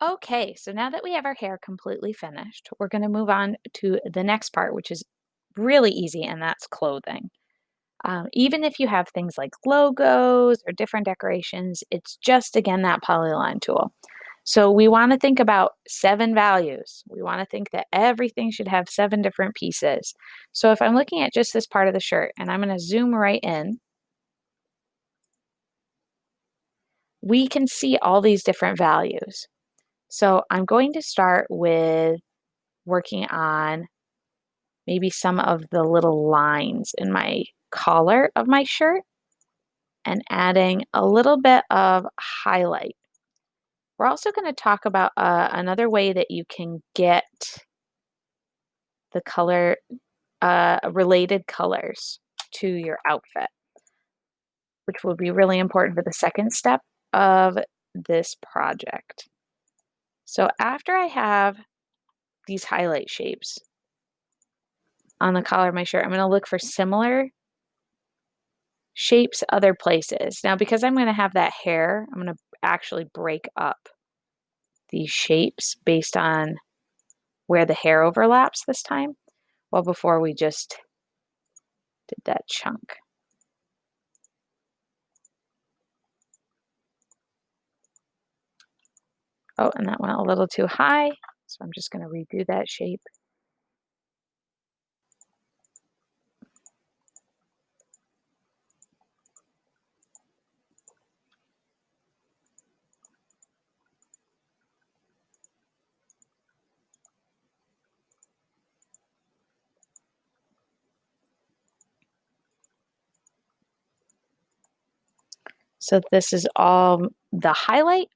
Okay, so now that we have our hair completely finished, we're going to move on to the next part, which is really easy, and that's clothing. Even if you have things like logos or different decorations, it's just again that polyline tool. So we want to think about 7 values. We want to think that everything should have 7 different pieces. So if I'm looking at just this part of the shirt and I'm going to zoom right in, we can see all these different values. So I'm going to start with working on maybe some of the little lines in my collar of my shirt and adding a little bit of highlight. We're also going to talk about another way that you can get the color, related colors to your outfit, which will be really important for the second step of this project. So after I have these highlight shapes on the collar of my shirt, I'm going to look for similar shapes other places. Now, because I'm going to have that hair, I'm going to actually break up these shapes based on where the hair overlaps this time. Well, before we just did that chunk. Oh, and that went a little too high. So I'm just going to redo that shape. So this is all the highlight.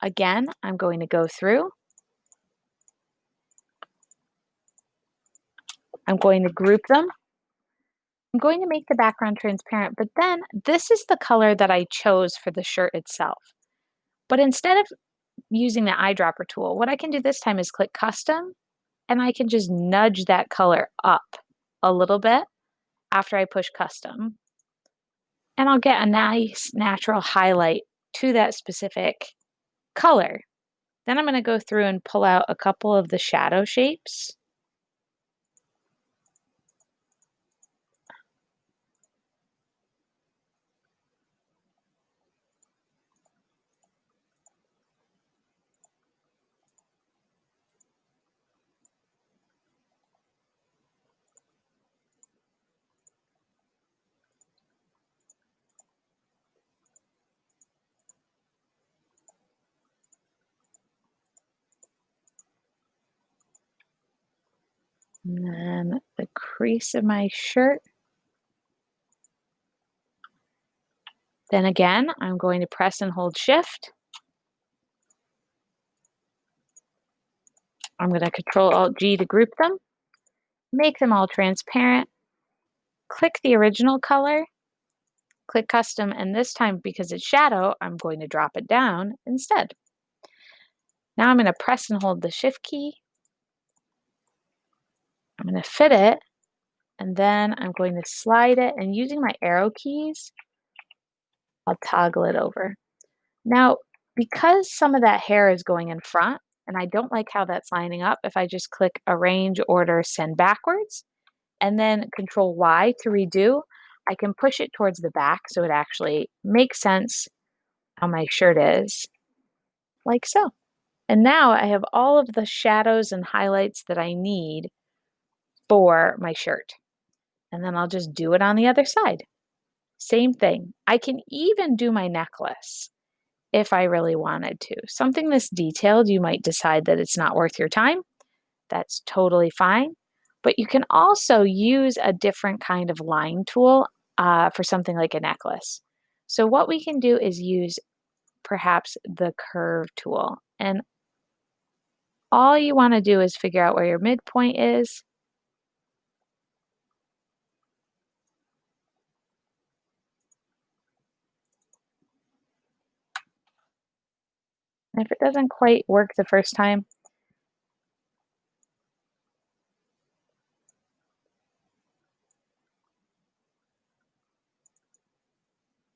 Again, I'm going to go through. I'm going to group them. I'm going to make the background transparent, but then this is the color that I chose for the shirt itself. But instead of using the eyedropper tool, what I can do this time is click custom, and I can just nudge that color up a little bit after I push custom. And I'll get a nice natural highlight to that specific color. Then I'm going to go through and pull out a couple of the shadow shapes. And then the crease of my shirt. Then again, I'm going to press and hold shift. I'm going to Control Alt G to group them, make them all transparent, click the original color, click custom, and this time because it's shadow, I'm going to drop it down instead. Now I'm going to press and hold the shift key. I'm going to fit it, and then I'm going to slide it, and using my arrow keys, I'll toggle it over. Now, because some of that hair is going in front, and I don't like how that's lining up, if I just click Arrange, Order, Send Backwards, and then Control Y to redo, I can push it towards the back so it actually makes sense how my shirt is, like so. And now I have all of the shadows and highlights that I need for my shirt. And then I'll just do it on the other side. Same thing. I can even do my necklace if I really wanted to. Something this detailed, you might decide that it's not worth your time. That's totally fine. But you can also use a different kind of line tool for something like a necklace. So what we can do is use perhaps the curve tool. And all you want to do is figure out where your midpoint is. And if it doesn't quite work the first time,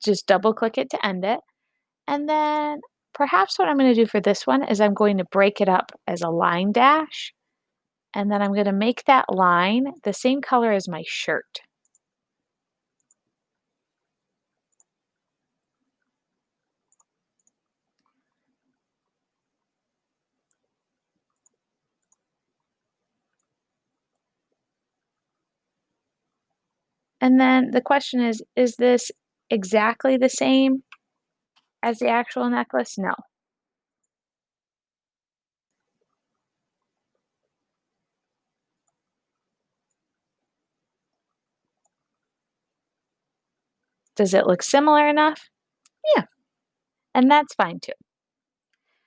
just double click it to end it. And then Perhaps what I'm going to do for this one is I'm going to break it up as a line dash, and then I'm going to make that line the same color as my shirt. And then the question is this exactly the same as the actual necklace? No. Does it look similar enough? Yeah, and that's fine too.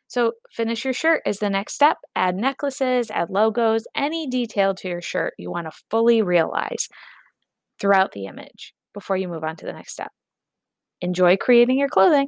So finish your shirt is the next step. Add necklaces, add logos, any detail to your shirt you want to fully realize throughout the image before you move on to the next step. Enjoy creating your clothing.